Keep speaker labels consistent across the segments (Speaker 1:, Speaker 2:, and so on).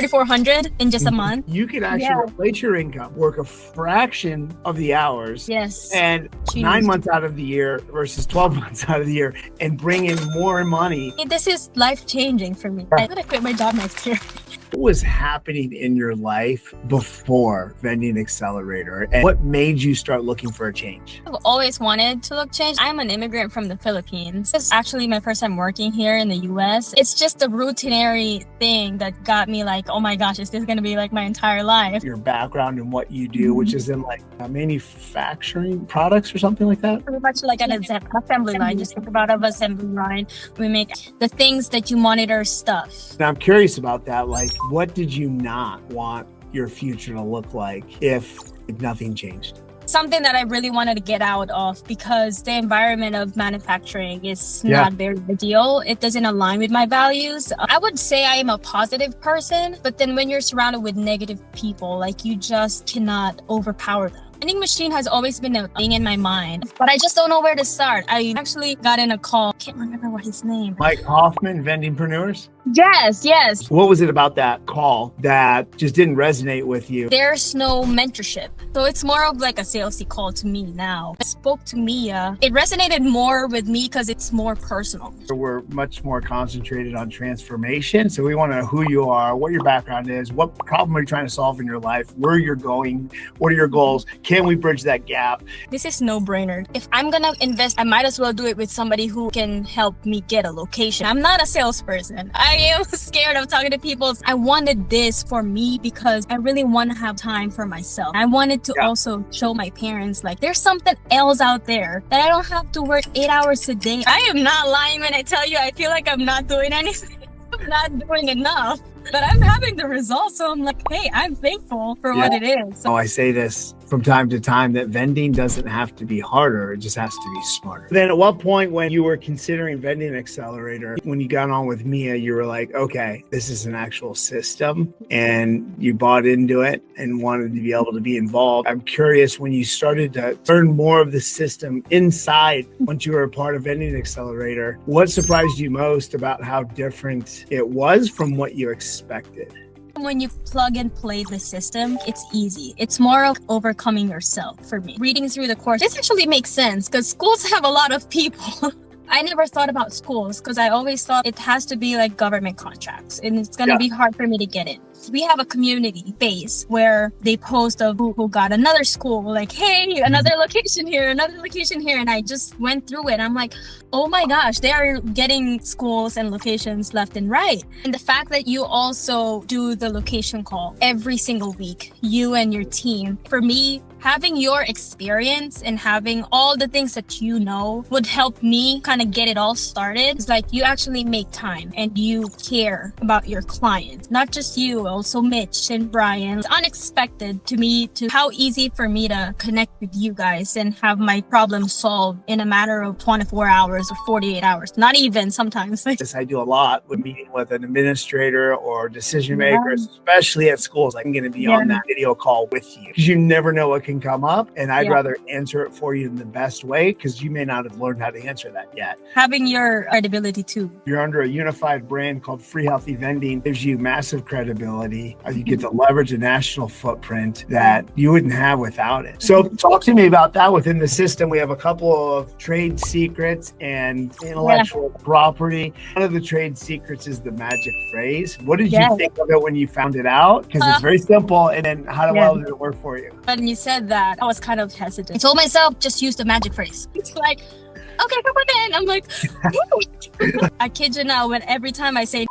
Speaker 1: $3,400 in just a month.
Speaker 2: You could actually replace your income, work a fraction of the hours, and 9 months out of the year versus 12 months out of the year, and bring in more money.
Speaker 1: This is life-changing for me. I'm gonna quit my job next year.
Speaker 2: What was happening in your life before Vending Accelerator, and what made you start looking for a change?
Speaker 1: I've always wanted to look change. I'm an immigrant from the Philippines. It's actually my first time working here in the US. It's just a routinary thing that got me like, oh my gosh, is this gonna be like my entire life?
Speaker 2: Your background and what you do, which is in like manufacturing products or something like that?
Speaker 1: Pretty much like an assembly line. Just think about an assembly line. We make the things that you monitor stuff.
Speaker 2: Now I'm curious about that. Like, what did you not want your future to look like if nothing changed?
Speaker 1: Something that I really wanted to get out of, because the environment of manufacturing is not very ideal. It doesn't align with my values. I would say I am a positive person, but then when you're surrounded with negative people, like, you just cannot overpower them. Vending machine has always been a thing in my mind, but I just don't know where to start. I actually got in a call. Can't remember what his name.
Speaker 2: Mike Hoffman, Vendingpreneurs?
Speaker 1: Yes.
Speaker 2: What was it about that call that just didn't resonate with you?
Speaker 1: There's no mentorship. So it's more of like a salesy call to me now. I spoke to Mia. It resonated more with me because it's more personal.
Speaker 2: So we're much more concentrated on transformation. So we want to know who you are, what your background is, what problem are you trying to solve in your life, where you're going, what are your goals? Can we bridge that gap?
Speaker 1: This is no-brainer. If I'm gonna invest, I might as well do it with somebody who can help me get a location. I'm not a salesperson. I am scared of talking to people. I wanted this for me because I really want to have time for myself. I wanted to also show my parents, like, there's something else out there that I don't have to work 8 hours a day. I am not lying when I tell you I feel like I'm not doing anything. I'm not doing enough, but I'm having the results. So I'm like, hey, I'm thankful for what it is. So
Speaker 2: I say this from time to time, that vending doesn't have to be harder. It just has to be smarter. Then at what point when you were considering Vending Accelerator, when you got on with Mia, you were like, okay, this is an actual system, and you bought into it and wanted to be able to be involved. I'm curious, when you started to learn more of the system inside, once you were a part of Vending Accelerator, what surprised you most about how different it was from what you expected?
Speaker 1: when you plug and play the system, it's easy. It's more of overcoming yourself for me. Reading through the course, this actually makes sense because schools have a lot of people. I never thought about schools because I always thought it has to be like government contracts and it's going to be hard for me to get in. We have a community base where they post of who got another school, like, hey, another location here, another location here. And I just went through it. I'm like, oh my gosh, they are getting schools and locations left and right. And the fact that you also do the location call every single week, you and your team, for me, having your experience and having all the things that you know would help me kind of get it all started. It's like you actually make time and you care about your clients, not just you, also Mitch and Brian. It's unexpected to me to how easy for me to connect with you guys and have my problem solved in a matter of 24 hours or 48 hours, not even sometimes.
Speaker 2: This I do a lot with meeting with an administrator or decision makers, especially at schools. I'm going to be on that video call with you because you never know what can come up, and I'd rather answer it for you in the best way because you may not have learned how to answer that yet.
Speaker 1: Having your credibility too.
Speaker 2: You're under a unified brand called Free Healthy Vending. Gives you massive credibility. You get to leverage a national footprint that you wouldn't have without it. So talk to me about that within the system. We have a couple of trade secrets and intellectual property. One of the trade secrets is the magic phrase. What did you think of it when you found it out? Because it's very simple. And then how well did it work for you?
Speaker 1: When you said that, I was kind of hesitant. I told myself, just use the magic phrase. It's like, okay, come on in. I'm like, I kid you not, when every time I say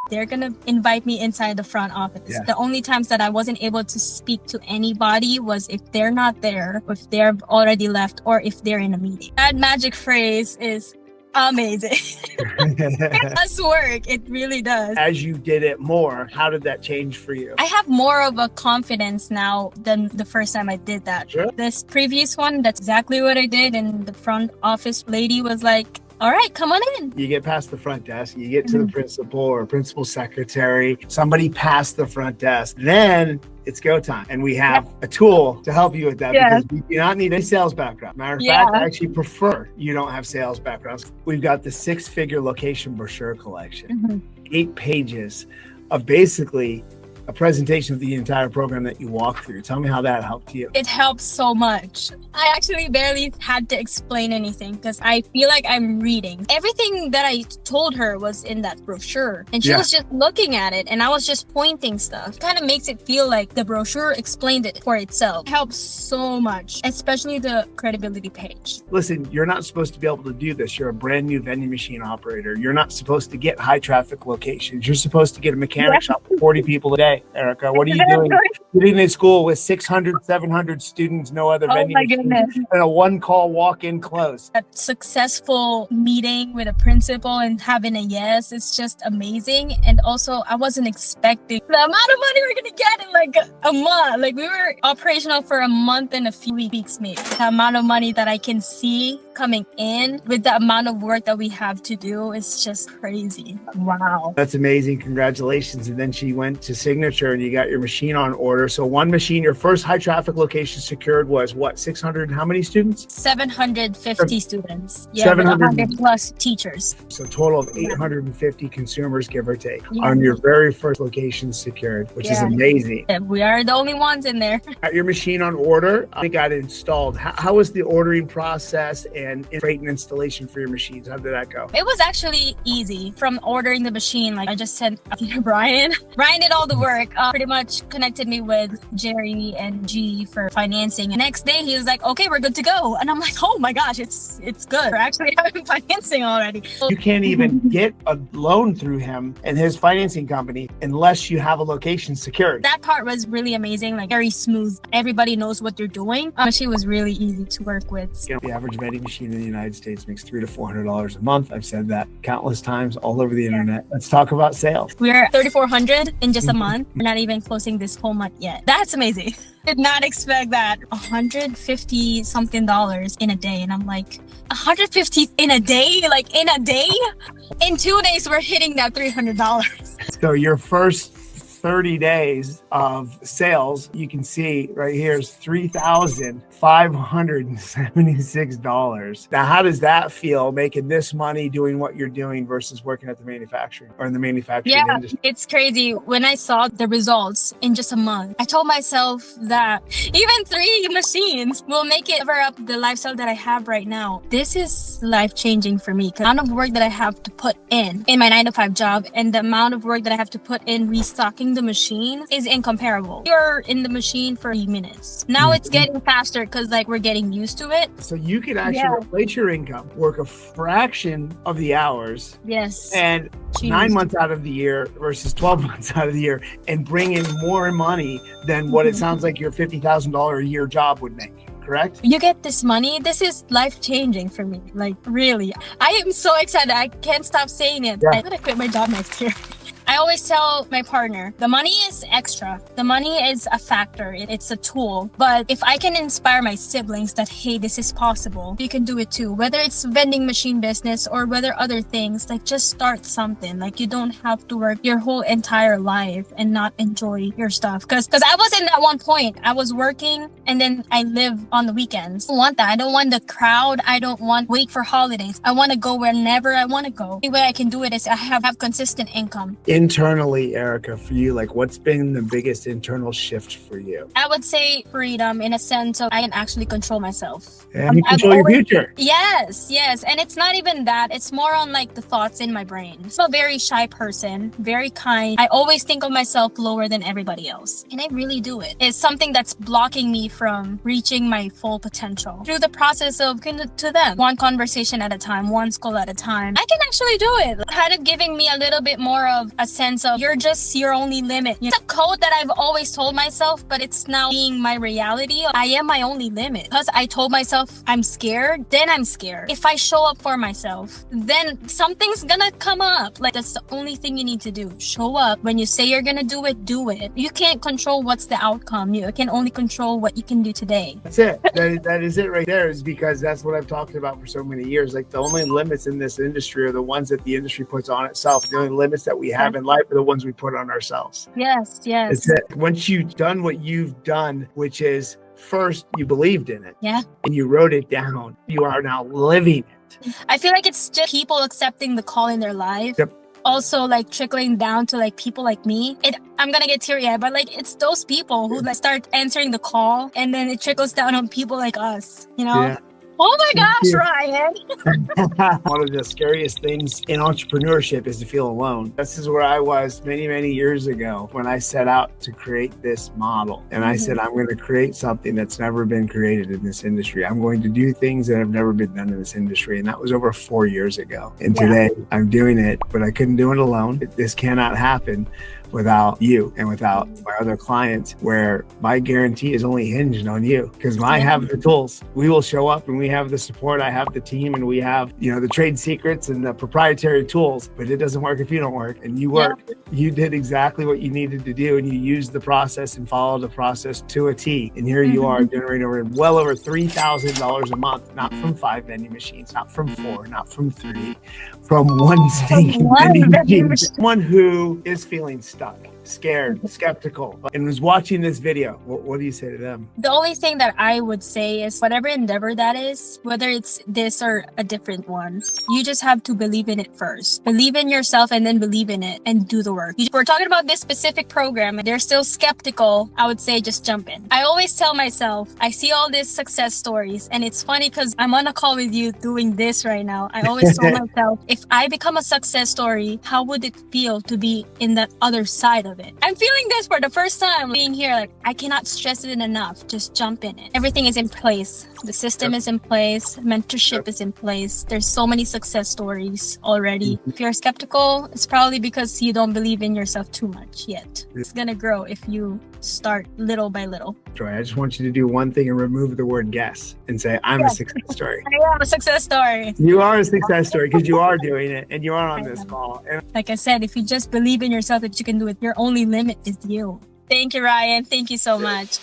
Speaker 1: they're gonna invite me inside the front office. Yeah. The only times that I wasn't able to speak to anybody was if they're not there, or if they're already left, or if they're in a meeting. That magic phrase is amazing. It does work. It really does.
Speaker 2: As you did it more, how did that change for you?
Speaker 1: I have more of a confidence now than the first time I did that.
Speaker 2: Sure.
Speaker 1: This previous one, that's exactly what I did. And the front office lady was like, all right, come on in.
Speaker 2: You get past the front desk, you get to the principal or principal secretary, somebody past the front desk, then it's go time. And we have a tool to help you with that because you do not need a sales background. Matter of fact, I actually prefer you don't have sales backgrounds. We've got the 6-figure location brochure collection, 8 pages of basically a presentation of the entire program that you walked through. Tell me how that helped you.
Speaker 1: It helps so much. I actually barely had to explain anything because I feel like I'm reading. Everything that I told her was in that brochure, and she was just looking at it, and I was just pointing stuff. Kind of makes it feel like the brochure explained it for itself. It helps so much, especially the credibility page.
Speaker 2: Listen, you're not supposed to be able to do this. You're a brand new vending machine operator. You're not supposed to get high traffic locations. You're supposed to get a mechanic shop with 40 people a day, Erica. What are you doing? Sitting in school with 600, 700 students, no other vending machine, and a one-call walk-in close.
Speaker 1: A successful meeting with a principal and having a yes, it's just amazing. And also, I wasn't expecting the amount of money we're gonna get in like a month. Like we were operational for a month and a few weeks maybe. The amount of money that I can see coming in with the amount of work that we have to do is just crazy. Wow.
Speaker 2: That's amazing. Congratulations. And then she went to Signature and you got your machine on order. So one machine, your first high traffic location secured was what, 600, how many students?
Speaker 1: 750 students. Yeah,
Speaker 2: 700
Speaker 1: plus teachers.
Speaker 2: So total of 850 consumers, give or take, on your very first location secured, which is amazing.
Speaker 1: We are the only ones in there.
Speaker 2: Got your machine on order. I got it installed. How was the ordering process and freight and installation for your machines? How did that go?
Speaker 1: It was actually easy. From ordering the machine, like I just sent Brian. Brian did all the work. Pretty much connected me with Jerry and G for financing. And next day he was like, okay, we're good to go. And I'm like, oh my gosh, it's good. We're actually having financing already.
Speaker 2: You can't even get a loan through him and his financing company unless you have a location secured.
Speaker 1: That part was really amazing, like very smooth. Everybody knows what they're doing. She was really easy to work with.
Speaker 2: You know, the average vending machine in the United States makes $300 to $400 a month. I've said that countless times all over the internet. Let's talk about sales.
Speaker 1: We're $3,400 in just a month. We're not even closing this whole month yet. That's amazing. Did not expect that. $150 something in a day. And I'm like, 150 in a day? Like in a day? In 2 days, we're hitting that $300.
Speaker 2: So your first 30 days of sales, you can see right here is $3,576. Now, how does that feel making this money doing what you're doing versus working at the manufacturing or in the manufacturing industry?
Speaker 1: It's crazy. When I saw the results in just a month, I told myself that even 3 machines will make it cover up the lifestyle that I have right now. This is life-changing for me. The amount of work that I have to put in my 9-to-5 job and the amount of work that I have to put in restocking the machine is incomparable. You're in the machine for 3 minutes. Now it's getting faster because like we're getting used to it.
Speaker 2: So you could actually replace your income, work a fraction of the hours.
Speaker 1: Yes.
Speaker 2: And 9 months out of the year versus 12 months out of the year and bring in more money than what it sounds like your $50,000 a year job would make. Correct?
Speaker 1: You get this money. This is life-changing for me. Like really. I am so excited. I can't stop saying it. I'm gonna quit my job next year. I always tell my partner, the money is extra. The money is a factor. It's a tool. But if I can inspire my siblings that, hey, this is possible, you can do it too. Whether it's vending machine business or whether other things, like just start something. Like you don't have to work your whole entire life and not enjoy your stuff. Because I was in that one point. I was working and then I live on the weekends. I don't want that. I don't want the crowd. I don't want wait for holidays. I want to go whenever I want to go. The way I can do it is I have consistent income.
Speaker 2: Internally, Erica, for you, like what's been the biggest internal shift for you?
Speaker 1: I would say freedom in a sense of I can actually control myself.
Speaker 2: And you control your future.
Speaker 1: Yes. And it's not even that. It's more on like the thoughts in my brain. I'm a very shy person, very kind. I always think of myself lower than everybody else. And I really do it. It's something that's blocking me from reaching my full potential. Through the process of to them, one conversation at a time, one school at a time, I can actually do it. Kind of giving me a little bit more of a sense of you're just your only limit. It's a code that I've always told myself, but it's now being my reality. I am my only limit. Because I told myself I'm scared, then I'm scared. If I show up for myself, then something's gonna come up. Like that's the only thing you need to do. Show up. When you say you're gonna do it, do it. You can't control what's the outcome. You can only control what you can do today.
Speaker 2: That's it. That is it right there, is because that's what I've talked about for so many years. Like the only limits in this industry are the ones that the industry puts on itself. The only limits that we have in life are the ones we put on ourselves.
Speaker 1: Yes.
Speaker 2: That's it. Once you've done what you've done, which is first you believed in it.
Speaker 1: Yeah.
Speaker 2: And you wrote it down. You are now living it.
Speaker 1: I feel like it's just people accepting the call in their life.
Speaker 2: Yep.
Speaker 1: also like trickling down to like people like me. I'm gonna get teary-eyed, but like it's those people who like start answering the call, and then it trickles down on people like us, you know?
Speaker 2: Yeah.
Speaker 1: Oh my gosh,
Speaker 2: you.
Speaker 1: Ryan.
Speaker 2: One of the scariest things in entrepreneurship is to feel alone. This is where I was many, many years ago when I set out to create this model. And I said, I'm going to create something that's never been created in this industry. I'm going to do things that have never been done in this industry. And that was over 4 years ago. And today I'm doing it, but I couldn't do it alone. This cannot happen without you and without my other clients, where my guarantee is only hinged on you, because I have the tools. We will show up and we have the support. I have the team and we have, you know, the trade secrets and the proprietary tools, but it doesn't work if you don't work. And you work. You did exactly what you needed to do, and you used the process and followed the process to a T. And here you are generating well over $3,000 a month, not from 5 vending machines, not from 4, not from 3, from one stinking vending machine. Someone who is feeling stuck, scared, skeptical, and was watching this video, what do you say to them?
Speaker 1: The only thing that I would say is whatever endeavor that is, whether it's this or a different one, you just have to believe in it first. Believe in yourself and then believe in it and do the work. If we're talking about this specific program and they're still skeptical, I would say just jump in. I always tell myself, I see all these success stories, and it's funny because I'm on a call with you doing this right now. I always tell myself, if I become a success story, how would it feel to be in that other side of it? I'm feeling this for the first time being here. Like, I cannot stress it enough. Just jump in it. Everything is in place. The system is in place. Mentorship is in place. There's so many success stories already. If you're skeptical, it's probably because you don't believe in yourself too much yet. It's gonna grow if you start little by little.
Speaker 2: Troy, I just want you to do one thing and remove the word guess and say, I'm a success story.
Speaker 1: I am a success story.
Speaker 2: You are a success story because you are doing it and you are on this call. And
Speaker 1: like I said, if you just believe in yourself that you can do it, your only limit is you. Thank you, Ryan. Thank you so much.